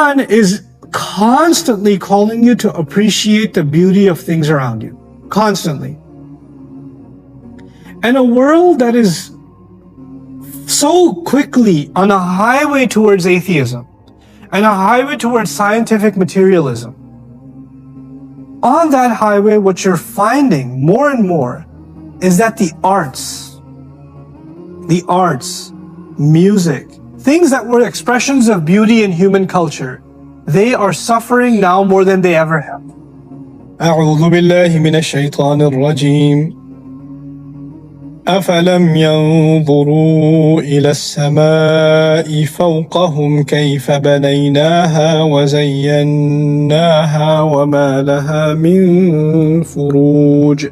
Quran is constantly calling you to appreciate the beauty of things around you. Constantly. And a world that is so quickly on a highway towards atheism and a highway towards scientific materialism. On that highway, what you're finding more and more is that the arts, music, things that were expressions of beauty in human culture, they are suffering now more than they ever have. أعوذ بالله من الشيطان الرجيم أفلم ينظروا إلى السماء فوقهم كيف بنيناها وزيناها وما لها من فروج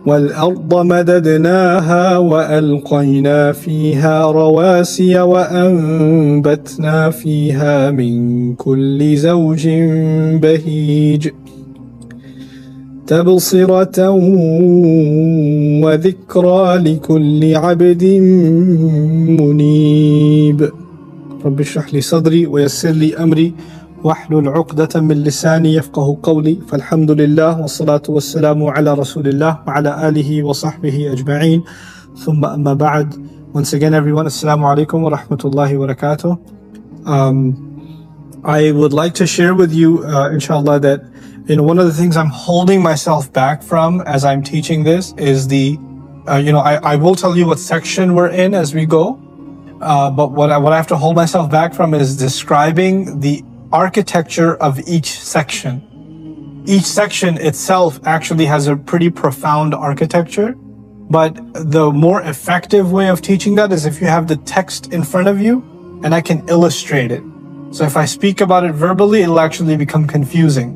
والأرض مددناها وألقينا فيها رواسي وأنبتنا فيها من كل زوج بهيج تبصرة وذكرى لكل عبد منيب رب اشرح لي صدري ويسر لي أمري واحلل عقدة من لساني يفقه قولي فالحمد لله والصلاة والسلام على رسول الله وعلى آله وصحبه أجمعين ثم أما بعد. Once again everyone, Assalamu alaikum wa rahmatullahi wa barakatuh. I would like to share with you inshallah that one of the things I'm holding myself back from as I'm teaching this is I will tell you what section we're in as we go, but what I have to hold myself back from is describing the architecture of each section. Each section itself actually has a pretty profound architecture, but the more effective way of teaching that is if you have the text in front of you and I can illustrate it. So if I speak about it verbally, it'll actually become confusing.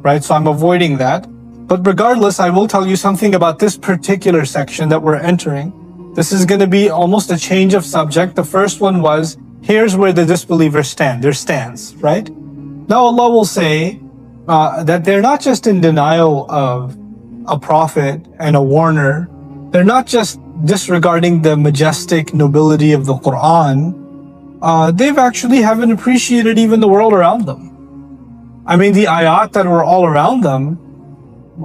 Right? So I'm avoiding that. But regardless, I will tell you something about this particular section that we're entering. This is going to be almost a change of subject. The first one was, here's where the disbelievers stand, their stance, right? Now Allah will say that they're not just in denial of a prophet and a warner. They're not just disregarding the majestic nobility of the Quran. They've actually haven't appreciated even the world around them. I mean, the ayat that were all around them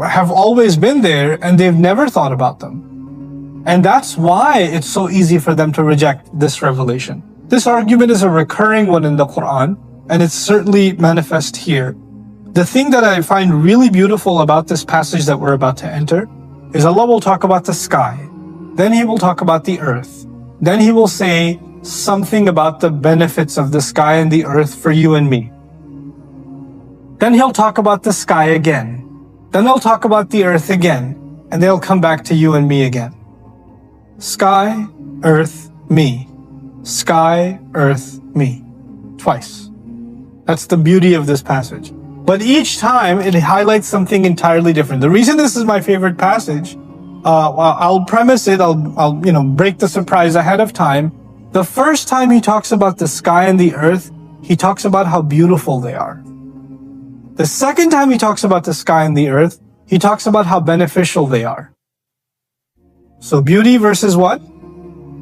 have always been there and they've never thought about them. And that's why it's so easy for them to reject this revelation. This argument is a recurring one in the Quran and it's certainly manifest here. The thing that I find really beautiful about this passage that we're about to enter is Allah will talk about the sky. Then He will talk about the earth. Then He will say something about the benefits of the sky and the earth for you and me. Then He'll talk about the sky again. Then He'll talk about the earth again. And they'll come back to you and me again. Sky, earth, me. Sky, earth, me. Twice. That's the beauty of this passage. But each time it highlights something entirely different. The reason this is my favorite passage, I'll premise it, I'll break the surprise ahead of time. The first time He talks about the sky and the earth, He talks about how beautiful they are. The second time He talks about the sky and the earth, He talks about how beneficial they are. So beauty versus what?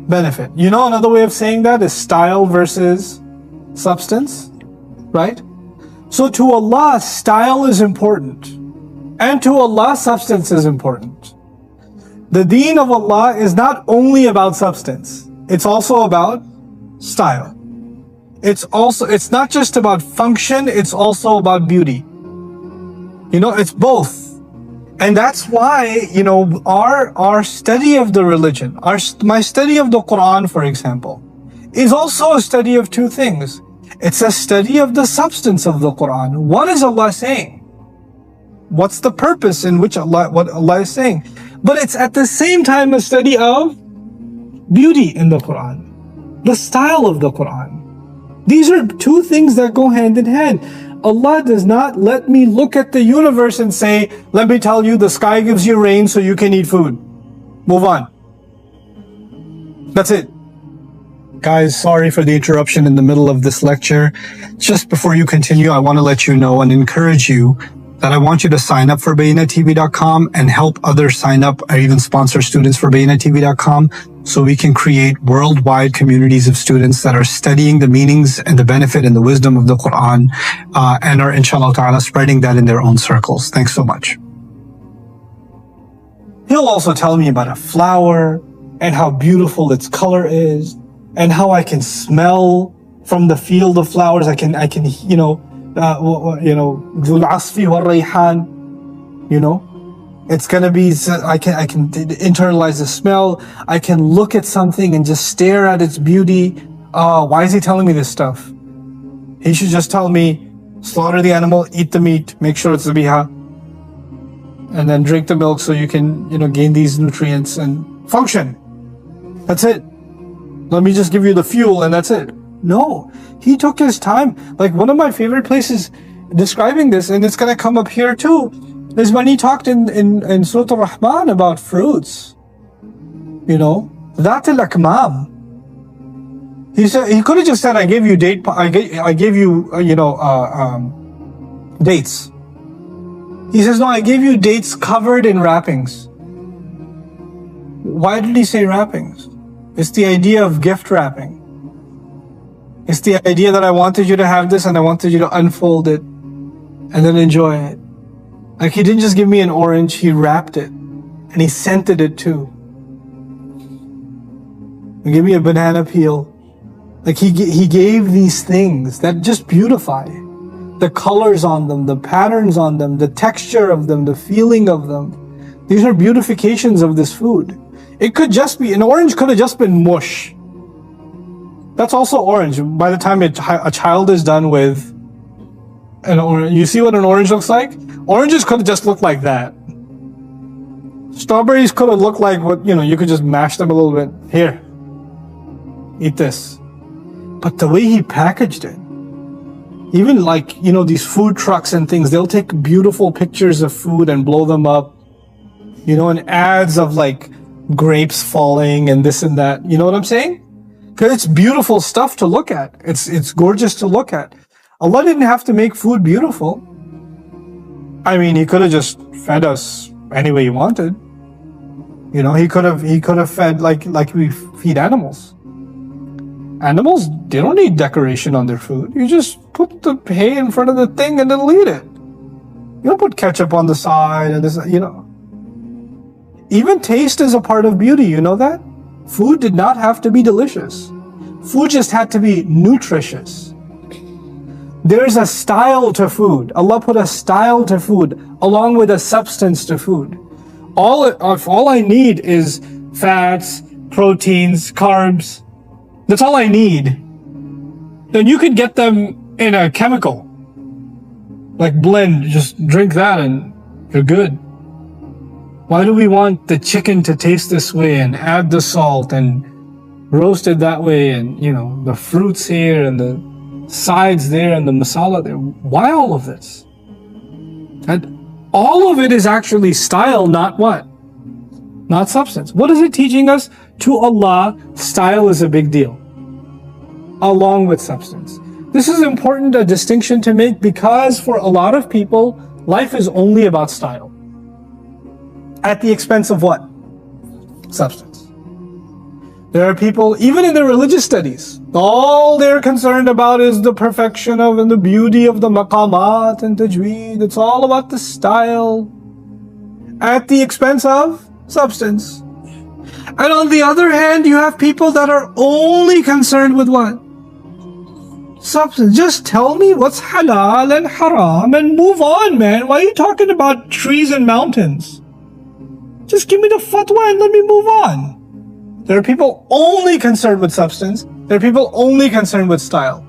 Benefit. Another way of saying that is style versus substance, right? So to Allah, style is important. And to Allah, substance is important. The deen of Allah is not only about substance. It's also about style. It's not just about function, it's also about beauty. It's both. And that's why, our study of the religion, my study of the Quran, for example, is also a study of two things. It's a study of the substance of the Quran. What is Allah saying? What's the purpose in which what Allah is saying? But it's at the same time a study of beauty in the Quran, the style of the Quran. These are two things that go hand in hand. Allah does not let me look at the universe and say, let me tell you, the sky gives you rain so you can eat food. Move on. That's it. Guys, sorry for the interruption in the middle of this lecture. Just before you continue, I want to let you know and encourage you that I want you to sign up for BayyinaTV.com and help others sign up or even sponsor students for BayyinaTV.com so we can create worldwide communities of students that are studying the meanings and the benefit and the wisdom of the Quran, and are inshallah ta'ala spreading that in their own circles. Thanks so much. He'll also tell me about a flower and how beautiful its color is, and how I can smell from the field of flowers. I can, Dhul Asfi wal Rayhan, it's gonna be, I can internalize the smell. I can look at something and just stare at its beauty. Why is he telling me this stuff? He should just tell me, slaughter the animal, eat the meat, make sure it's zabiha, and then drink the milk so you can, gain these nutrients and function. That's it. Let me just give you the fuel and that's it. No, he took his time. Like, one of my favorite places describing this, and it's gonna come up here too, is when he talked in Surah Al-Rahman about fruits. That al-akmam. He said, he could have just said, I gave you dates. He says, no, I gave you dates covered in wrappings. Why did he say wrappings? It's the idea of gift wrapping. It's the idea that I wanted you to have this and I wanted you to unfold it and then enjoy it. Like, he didn't just give me an orange, he wrapped it and he scented it too. He gave me a banana peel. Like, he gave these things that just beautify. The colors on them, the patterns on them, the texture of them, the feeling of them. These are beautifications of this food. It could just be, an orange could have just been mush. That's also orange. By the time a child is done with an orange, you see what an orange looks like? Oranges could have just looked like that. Strawberries could have looked like what, you could just mash them a little bit. Here, eat this. But the way he packaged it, even like, these food trucks and things, they'll take beautiful pictures of food and blow them up, and ads of like grapes falling and this and that. You know what I'm saying? Because it's beautiful stuff to look at. It's gorgeous to look at. Allah didn't have to make food beautiful. I mean, he could have just fed us any way he wanted. He could have fed like we feed animals. Animals, they don't need decoration on their food. You just put the hay in front of the thing and they'll eat it. You don't put ketchup on the side and this, Even taste is a part of beauty, you know that? Food did not have to be delicious. Food just had to be nutritious. There's a style to food. Allah put a style to food along with a substance to food. All I need is fats, proteins, carbs. That's all I need. Then you could get them in a chemical. Like blend, just drink that and you're good. Why do we want the chicken to taste this way and add the salt and roast it that way and, the fruits here and the sides there and the masala there? Why all of this? And all of it is actually style, not what? Not substance. What is it teaching us? To Allah, style is a big deal, along with substance. This is important, a distinction to make, because for a lot of people, life is only about style. At the expense of what? Substance. There are people, even in their religious studies, all they're concerned about is the perfection of and the beauty of the maqamat and tajweed. It's all about the style at the expense of substance. And on the other hand, you have people that are only concerned with what? Substance. Just tell me what's halal and haram and move on, man. Why are you talking about trees and mountains? Just give me the fatwa and let me move on. There are people only concerned with substance. There are people only concerned with style.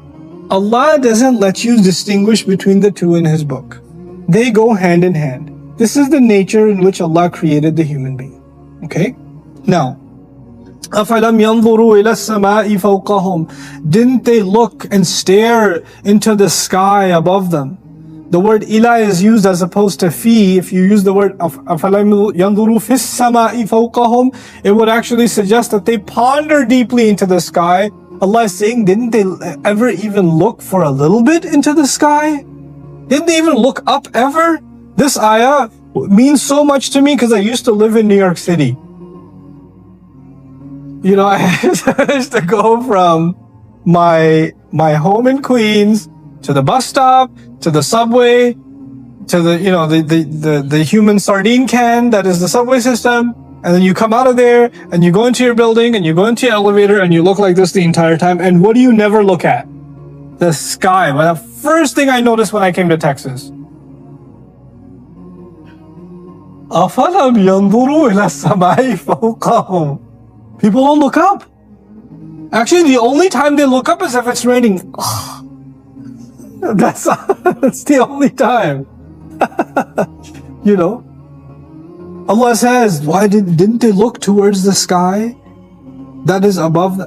Allah doesn't let you distinguish between the two in His book. They go hand in hand. This is the nature in which Allah created the human being. Okay? Now, أَفَلَمْ يَنْظُرُوا إِلَى السَّمَاءِ فَوْقَهُمْ. Didn't they look and stare into the sky above them? The word ila is used as opposed to fi. If you use the word أَفَلَمْ يَنْظُرُوا فِي السَّمَاءِ فَوْقَهُمْ, it would actually suggest that they ponder deeply into the sky. Allah is saying, didn't they ever even look for a little bit into the sky? Didn't they even look up ever? This ayah means so much to me because I used to live in New York City. You know, I managed to go from my home in Queens to the bus stop, to the subway, to the human sardine can that is the subway system. And then you come out of there and you go into your building and you go into your elevator and you look like this the entire time. And what do you never look at? The sky. Well, the first thing I noticed when I came to Texas. أَفَلَمْ يَنْظُرُوا إِلَى السَّمَاءِ فَوْقَهُمْ. People don't look up. Actually, the only time they look up is if it's raining. That's the only time. You know? Allah says, why didn't they look towards the sky that is above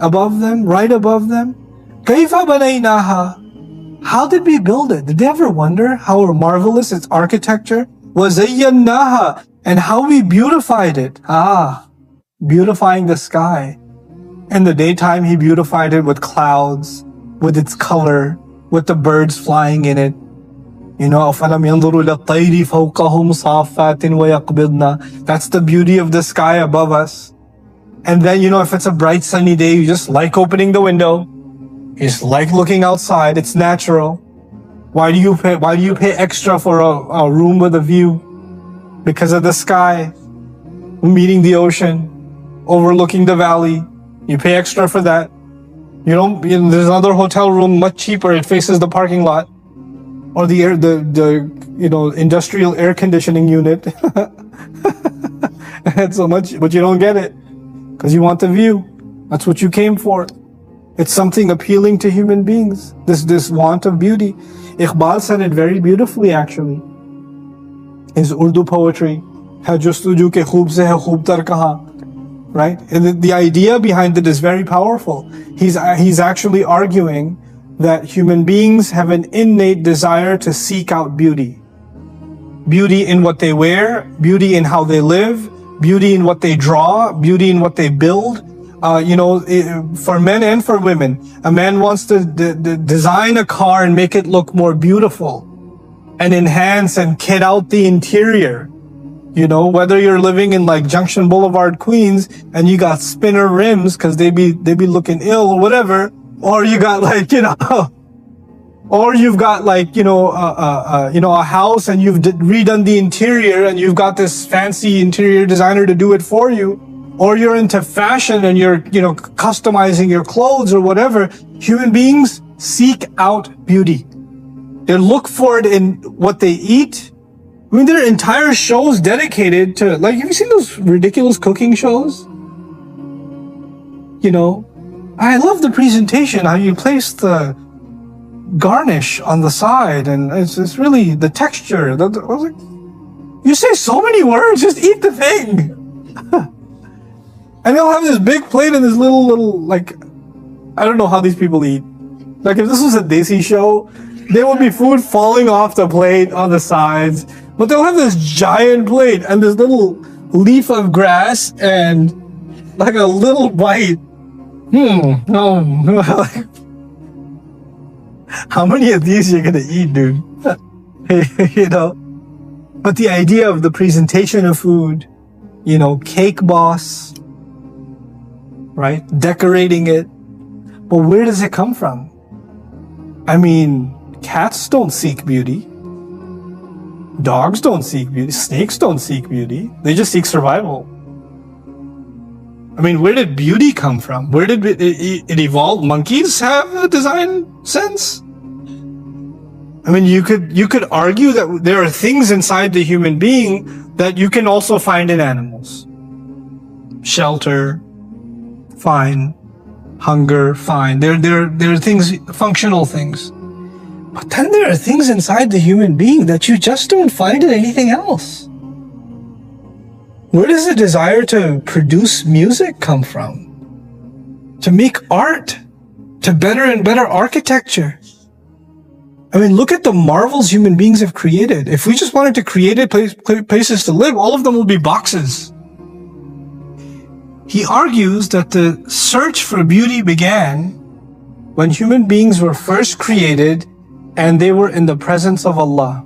them, right above them? كَيْفَ بَنَيْنَاهَا. How did we build it? Did they ever wonder how marvelous its architecture? وَزَيَّنَّاهَا. And how we beautified it. Beautifying the sky. In the daytime, He beautified it with clouds, with its color, with the birds flying in it. You know, أَفَلَمْ يَنْظُرُوا إِلَى الطَّيْرِ فَوْقَهُمْ صَافَّاتٍ وَيَقْبِضْنَا. That's the beauty of the sky above us. And then, you know, if it's a bright sunny day, you just like opening the window. You just like looking outside. It's natural. Why do you pay extra for a room with a view? Because of the sky, meeting the ocean, overlooking the valley. You pay extra for that. There's another hotel room much cheaper. It faces the parking lot. Or the industrial air conditioning unit. And so much, but you don't get it because you want the view. That's what you came for. It's something appealing to human beings. This want of beauty. Iqbal said it very beautifully, actually. His Urdu poetry, "Hai justuju ke khoob se hai khoob tar kahan." Right? And the idea behind it is very powerful. He's actually arguing that human beings have an innate desire to seek out beauty. Beauty in what they wear, beauty in how they live, beauty in what they draw, beauty in what they build. For men and for women, a man wants to design a car and make it look more beautiful and enhance and kit out the interior. You know, whether you're living in like Junction Boulevard, Queens, and you got spinner rims because they be looking ill or whatever, or you got or you've got a house and you've redone the interior and you've got this fancy interior designer to do it for you, or you're into fashion and you're customizing your clothes or whatever. Human beings seek out beauty. They look for it in what they eat. I mean, there are entire shows dedicated to, have you seen those ridiculous cooking shows? I love the presentation, how you place the garnish on the side, and it's really the texture. I was like, you say so many words, just eat the thing. And they'll have this big plate and this little, I don't know how these people eat. Like, if this was a Desi show, there would be food falling off the plate on the sides. But they'll have this giant plate and this little leaf of grass and like a little bite. No. How many of these you're gonna eat, dude? But the idea of the presentation of food, cake boss, right? Decorating it. But where does it come from? I mean, cats don't seek beauty. Dogs don't seek beauty. Snakes don't seek beauty. They just seek survival. I mean, where did beauty come from? Where did it evolve? Monkeys have a design sense? I mean, you could argue that there are things inside the human being that you can also find in animals. Shelter, fine. Hunger, fine. There are things, functional things. But then there are things inside the human being that you just don't find in anything else. Where does the desire to produce music come from? To make art? To better and better architecture? I mean, look at the marvels human beings have created. If we just wanted to create places to live, all of them would be boxes. He argues that the search for beauty began when human beings were first created and they were in the presence of Allah.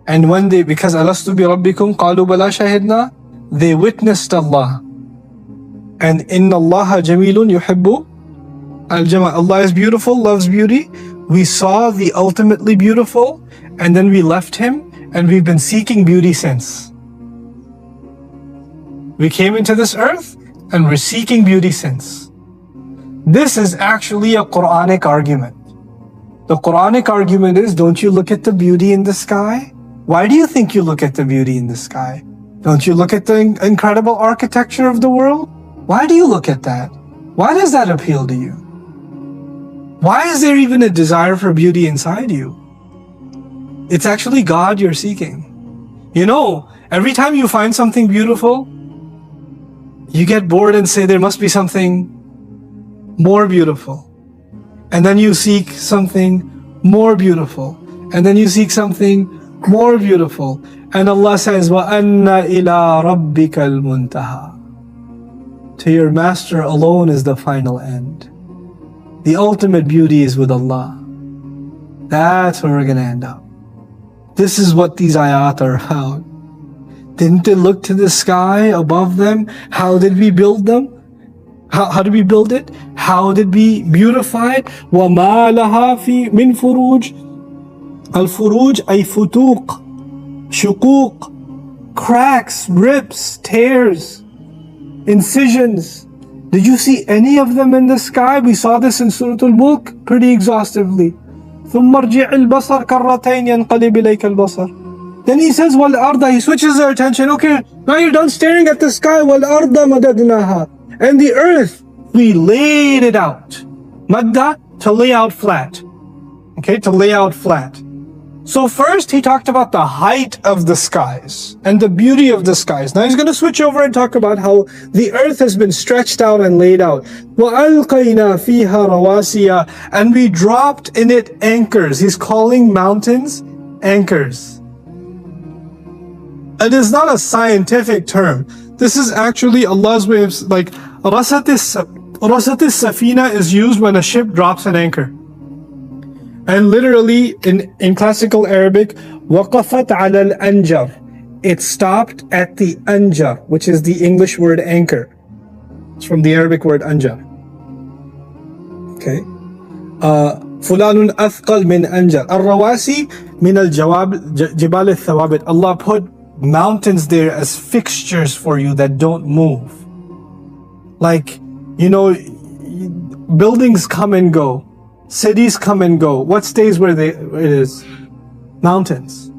And because alastu bi rabbikum qalu bala shahidna, they witnessed Allah. And inna Allaha jamilun yuhibbu al-jamal. Allah is beautiful, loves beauty. We saw the ultimately beautiful, and then we left him, and we've been seeking beauty since. We came into this earth, and we're seeking beauty since. This is actually a Quranic argument. The Quranic argument is, don't you look at the beauty in the sky? Why do you think you look at the beauty in the sky? Don't you look at the incredible architecture of the world? Why do you look at that? Why does that appeal to you? Why is there even a desire for beauty inside you? It's actually God you're seeking. You know, every time you find something beautiful, you get bored and say there must be something more beautiful. And then you seek something more beautiful. And then you seek something more beautiful. And Allah says, وَأَنَّ إِلَىٰ رَبِّكَ الْمُنْتَهَى. To your Master alone is the final end. The ultimate beauty is with Allah. That's where we're going to end up. This is what these ayat are about. Didn't they look to the sky above them? How did we build them? How did we build it? How did we beautify it? وَمَا لَهَا فِي مِن فُرُوجٍ. Al-furuj ay futuq, shuquq, cracks, rips, tears, incisions. Did you see any of them in the sky? We saw this in Surah Al-Mulk pretty exhaustively. ثُمَّ ارْجِعِ الْبَصَرَ كَرَّتَيْنِ يَنْقَلِبْ إِلَيْكَ الْبَصَرُ. Then he says, وَالْأَرْضَ. He switches their attention. Okay, now you're done staring at the sky. وَالْأَرْضَ مَدَدْنَاهَا. And the earth, we laid it out. Madda, to lay out flat. Okay, to lay out flat. So first he talked about the height of the skies and the beauty of the skies. Now he's going to switch over and talk about how the earth has been stretched out and laid out. وَأَلْقَيْنَا فِيهَا رَوَاسِيَ. And we dropped in it anchors. He's calling mountains anchors. It is not a scientific term. This is actually Allah's way of, like, Rasatis Safina is used when a ship drops an anchor. And literally in classical Arabic, وَقَفَتْ عَلَى الْأَنْجَرِ. It stopped at the anjar, which is the English word anchor. It's from the Arabic word anjar. Okay. فُلَانٌ أَثْقَلْ مِنْ أَنْجَرِ. الرَّوَاسِي مِنَ الْجِبَالِ الثَّوَابِتِ. Allah put mountains there as fixtures for you that don't move. Like, you know, buildings come and go. Cities come and go. What stays where it is? Mountains.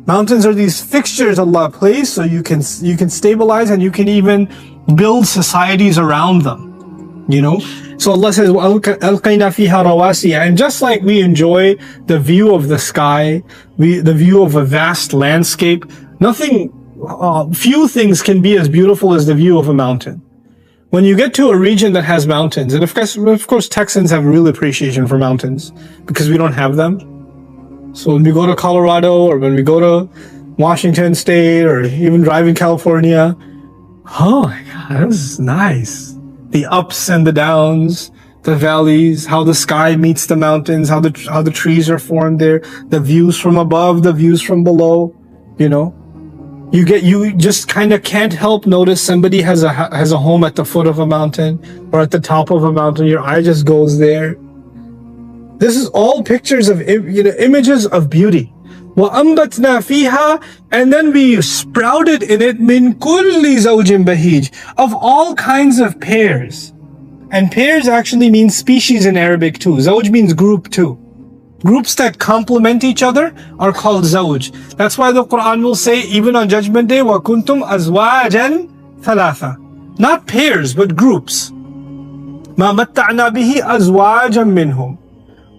Mountains are these fixtures Allah placed so you can stabilize and you can even build societies around them. You know? So Allah says, أَلْقَيْنَا فِيهَا رَوَاسِيَ. And just like we enjoy the view of the sky, the view of a vast landscape, few things can be as beautiful as the view of a mountain. When you get to a region that has mountains, and of course Texans have real appreciation for mountains because we don't have them. So when we go to Colorado or when we go to Washington State or even drive in California, oh my God, this is nice. The ups and the downs, the valleys, how the sky meets the mountains, how the trees are formed there, the views from above, the views from below, you know. You just kind of can't help notice somebody has a home at the foot of a mountain or at the top of a mountain. Your eye just goes there. This is all pictures of, you know, images of beauty. وَأَنْبَتْنَا فِيهَا. And then we sprouted in it مِنْ كُلِّ زَوْجٍ بَهِيجٍ. Of all kinds of pairs. And pairs actually means species in Arabic too. Zawj means group too. Groups that complement each other are called zawj. That's why the Quran will say, even on Judgment Day, وَكُنْتُمْ أَزْوَاجًا ثَلَاثًا. Not pairs, but groups. مَا مَتَّعْنَا بِهِ أَزْوَاجًا مِّنْهُمْ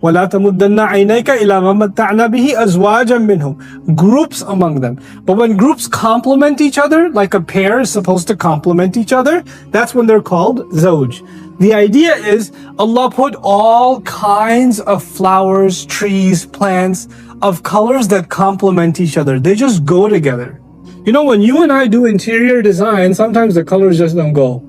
وَلَا تَمُدَّنَّ عَيْنَيْكَ إِلَى مَا مَتَّعْنَا بِهِ أَزْوَاجًا مِّنْهُمْ. Groups among them. But when groups complement each other, like a pair is supposed to complement each other, that's when they're called zawj. The idea is Allah put all kinds of flowers, trees, plants of colors that complement each other. They just go together. You know, when you and I do interior design, sometimes the colors just don't go.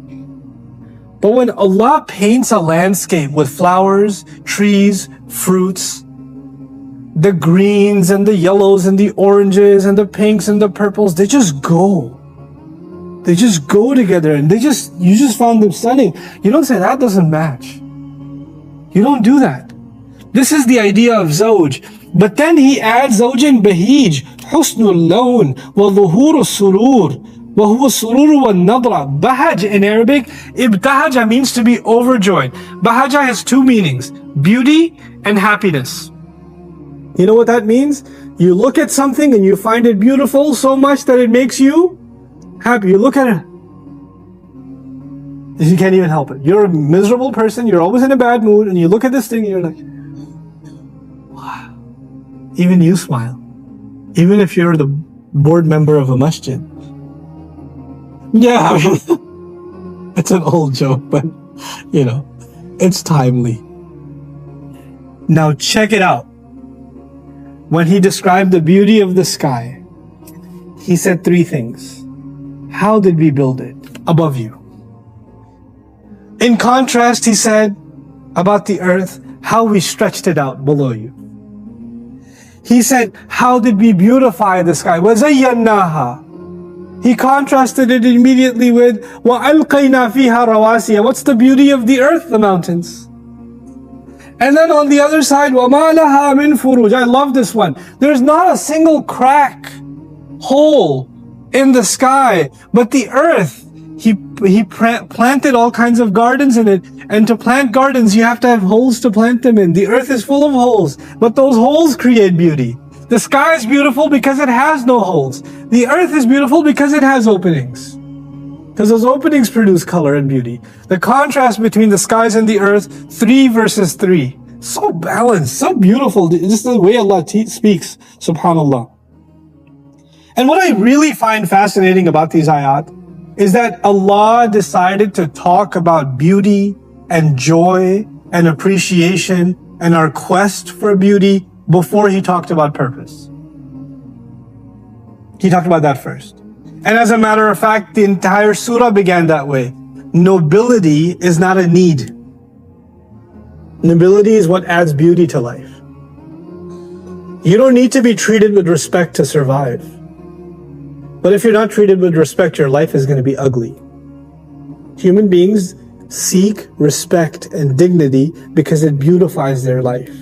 But when Allah paints a landscape with flowers, trees, fruits, the greens and the yellows and the oranges and the pinks and the purples, they just go. They just go together and you just found them stunning. You don't say that doesn't match. You don't do that. This is the idea of zawj. But then he adds zawjin bahij, husnul lawn, wa dhuhur surur, wa huwa surur wa nadra. Bahaj in Arabic, ibtahaja means to be overjoyed. Bahaja has two meanings, beauty and happiness. You know what that means? You look at something and you find it beautiful so much that it makes you happy. You look at it, you can't even help it. You're a miserable person, you're always in a bad mood, and you look at this thing and you're like, wow. Even you smile. Even if you're the board member of a masjid. Yeah, I mean, it's an old joke, but you know, it's timely. Now check it out. When he described the beauty of the sky, he said three things. How did we build it? Above you. In contrast, he said about the earth, how we stretched it out below you. He said, how did we beautify the sky? وَزَيَّنَّاهَا. He contrasted it immediately with وَأَلْقَيْنَا فِيهَا رَوَاسِيَ. What's the beauty of the earth? The mountains. And then on the other side, وَمَا لَهَا مِن فُرُوجٍ. I love this one. There's not a single crack, hole in the sky, but the earth, he planted all kinds of gardens in it. And to plant gardens, you have to have holes to plant them in. The earth is full of holes, but those holes create beauty. The sky is beautiful because it has no holes. The earth is beautiful because it has openings. Because those openings produce color and beauty. The contrast between the skies and the earth, 3 versus 3. So balanced, so beautiful. This is the way Allah speaks, subhanAllah. And what I really find fascinating about these ayat is that Allah decided to talk about beauty and joy and appreciation and our quest for beauty before He talked about purpose. He talked about that first. And as a matter of fact, the entire surah began that way. Nobility is not a need. Nobility is what adds beauty to life. You don't need to be treated with respect to survive. But if you're not treated with respect, your life is going to be ugly. Human beings seek respect and dignity because it beautifies their life.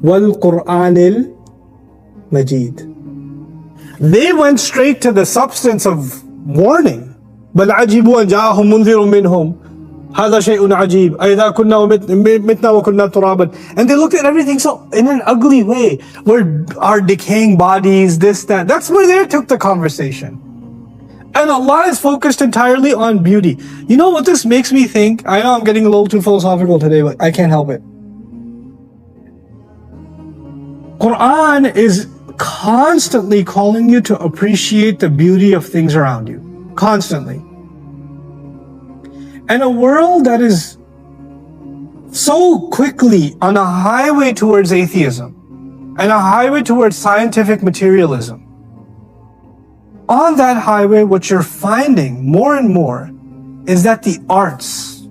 Wal Qur'anil Majid. They went straight to the substance of warning. بل عجبوا أن جاءهم منذر منهم هذا شيء عجيب أإذا كنا متنا وكنا ترابا. And they looked at everything so in an ugly way, where our decaying bodies, this, that. That's where they took the conversation. And Allah is focused entirely on beauty. You know what this makes me think? I know I'm getting a little too philosophical today, but I can't help it. Quran is constantly calling you to appreciate the beauty of things around you. Constantly. And a world that is so quickly on a highway towards atheism and a highway towards scientific materialism. On that highway, what you're finding more and more is that the arts,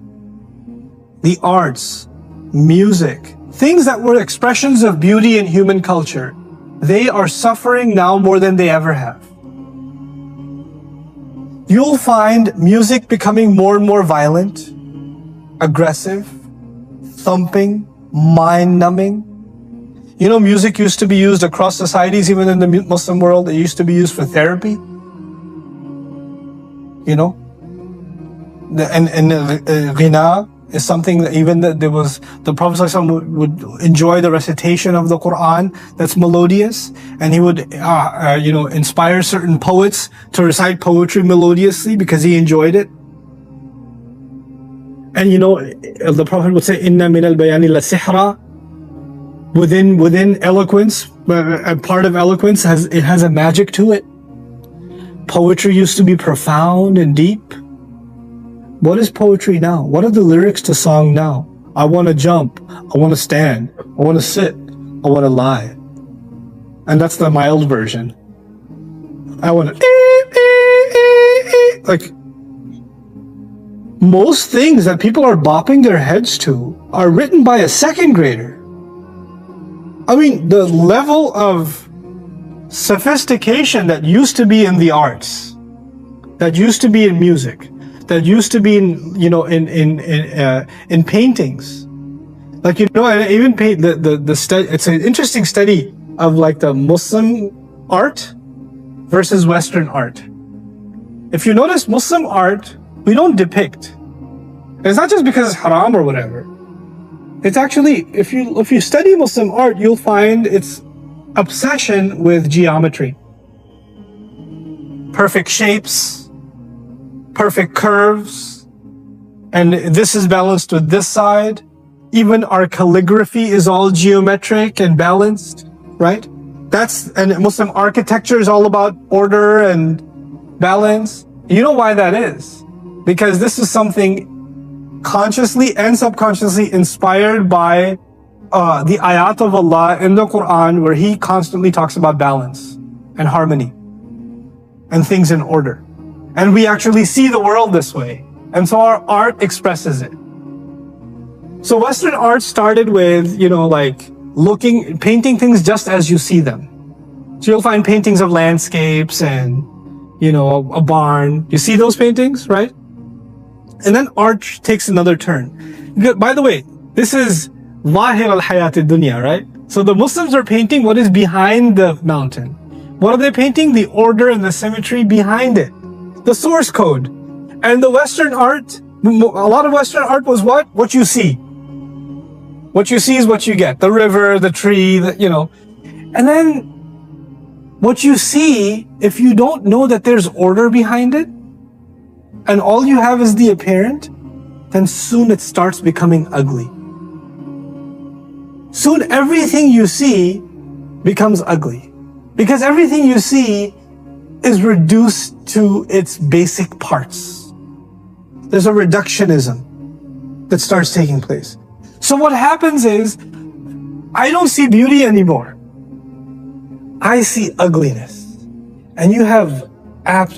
music, things that were expressions of beauty in human culture, they are suffering now more than they ever have. You'll find music becoming more and more violent, aggressive, thumping, mind-numbing. You know, music used to be used across societies, even in the Muslim world. It used to be used for therapy. You know, and ghina is something that even that there was, the Prophet ﷺ would enjoy the recitation of the Quran that's melodious, and he would, inspire certain poets to recite poetry melodiously because he enjoyed it. And you know, the Prophet would say, "Inna min al-bayani la sihra." Within eloquence, a part of eloquence has a magic to it. Poetry used to be profound and deep. What is poetry now? What are the lyrics to song now? I want to jump. I want to stand. I want to sit. I want to lie. And that's the mild version. I want to... Like, most things that people are bopping their heads to are written by a second grader. I mean, the level of sophistication that used to be in the arts, that used to be in music, that used to be in, you know, in paintings. Like, you know, I even paint the study. It's an interesting study of like the Muslim art versus Western art. If you notice, Muslim art, we don't depict. It's not just because it's haram or whatever. It's actually, if you study Muslim art, you'll find its obsession with geometry. Perfect shapes, perfect curves, and this is balanced with this side. Even our calligraphy is all geometric and balanced, right? And Muslim architecture is all about order and balance. You know why that is? Because this is something consciously and subconsciously inspired by the ayat of Allah in the Quran, where He constantly talks about balance and harmony and things in order. And we actually see the world this way. And so our art expresses it. So Western art started with, you know, like painting things just as you see them. So you'll find paintings of landscapes and, you know, a barn. You see those paintings, right? And then art takes another turn. By the way, this is Zahir al-Hayat al-Dunya, right? So the Muslims are painting what is behind the mountain. What are they painting? The order and the symmetry behind it. The source code. And the Western art, a lot of Western art was what? What you see. What you see is what you get. The river, the tree, you know. And then what you see, if you don't know that there's order behind it, and all you have is the apparent, then soon it starts becoming ugly. Soon everything you see becomes ugly. Because everything you see is reduced to its basic parts. There's a reductionism that starts taking place. So what happens is, I don't see beauty anymore. I see ugliness. And you have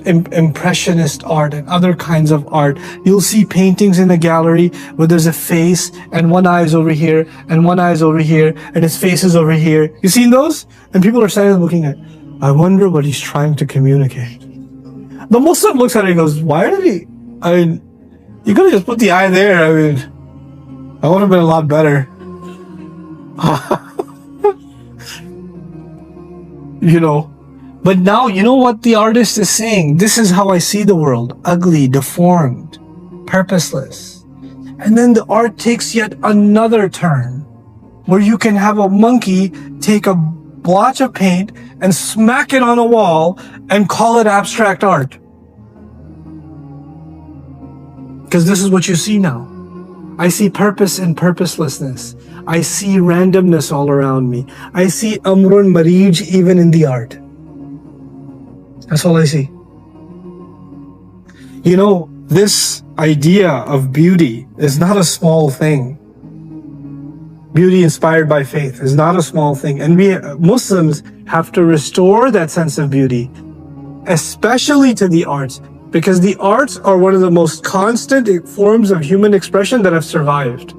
impressionist art and other kinds of art. You'll see paintings in a gallery where there's a face and one eye is over here and one eye is over here and his face is over here. You seen those? And people are standing looking at, I wonder what he's trying to communicate. The Muslim looks at it and goes, why did he? I mean, you could have just put the eye there. I mean, that would have been a lot better. You know. But now, you know what the artist is saying? This is how I see the world. Ugly, deformed, purposeless. And then the art takes yet another turn, where you can have a monkey take a blotch of paint and smack it on a wall and call it abstract art. Because this is what you see now. I see purpose and purposelessness. I see randomness all around me. I see Amrun Marij even in the art. That's all I see. You know, this idea of beauty is not a small thing. Beauty inspired by faith is not a small thing. And we Muslims have to restore that sense of beauty, especially to the arts, because the arts are one of the most constant forms of human expression that have survived.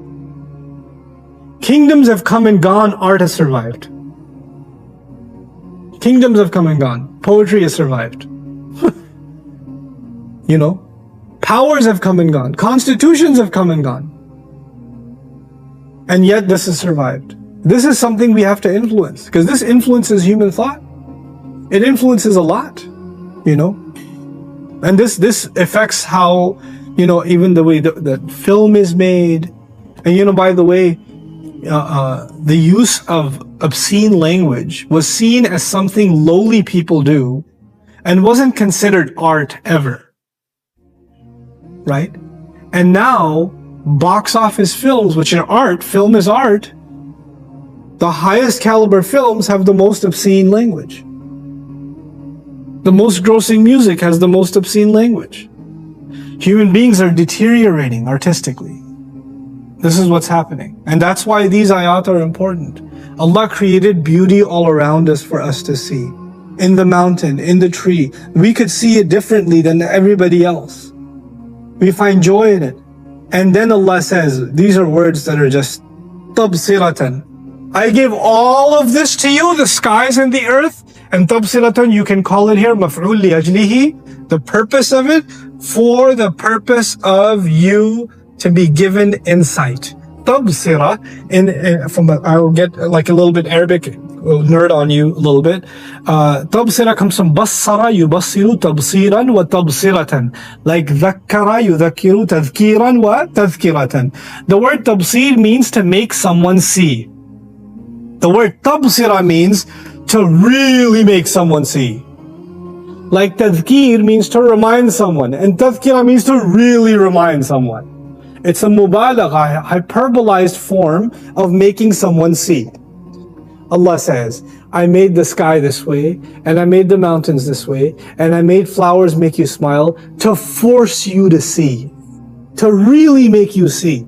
Kingdoms have come and gone, art has survived. Kingdoms have come and gone. Poetry has survived. You know, powers have come and gone. Constitutions have come and gone. And yet this has survived. This is something we have to influence, because this influences human thought. It influences a lot, you know. And this affects how, you know, even the way that film is made. And, you know, by the way, the use of obscene language was seen as something lowly people do and wasn't considered art ever. Right? And now, box office films, which are art, film is art, the highest caliber films have the most obscene language. The most grossing music has the most obscene language. Human beings are deteriorating artistically. This is what's happening. And that's why these ayat are important. Allah created beauty all around us for us to see. In the mountain, in the tree. We could see it differently than everybody else. We find joy in it. And then Allah says, these are words that are just tabsiratan. I gave all of this to you, the skies and the earth, And tabsiratan, you can call it here maf'ul li ajlihi, the purpose of it, for the purpose of you to be given insight. Tabsira, I'll get like a little bit Arabic nerd on you a little bit. Tabsira comes from bassara yubassiru tabsiran wa tabsiratan. Like dhakkara yudhakkiru tadhkiran wa tadhkiratan. The word tabsir means to make someone see. The word tabsira means to really make someone see. Like tadhkir means to remind someone, and tadhkira means to really remind someone. It's a mubalagha, hyperbolized form of making someone see. Allah says, I made the sky this way, and I made the mountains this way, and I made flowers make you smile to force you to see, to really make you see.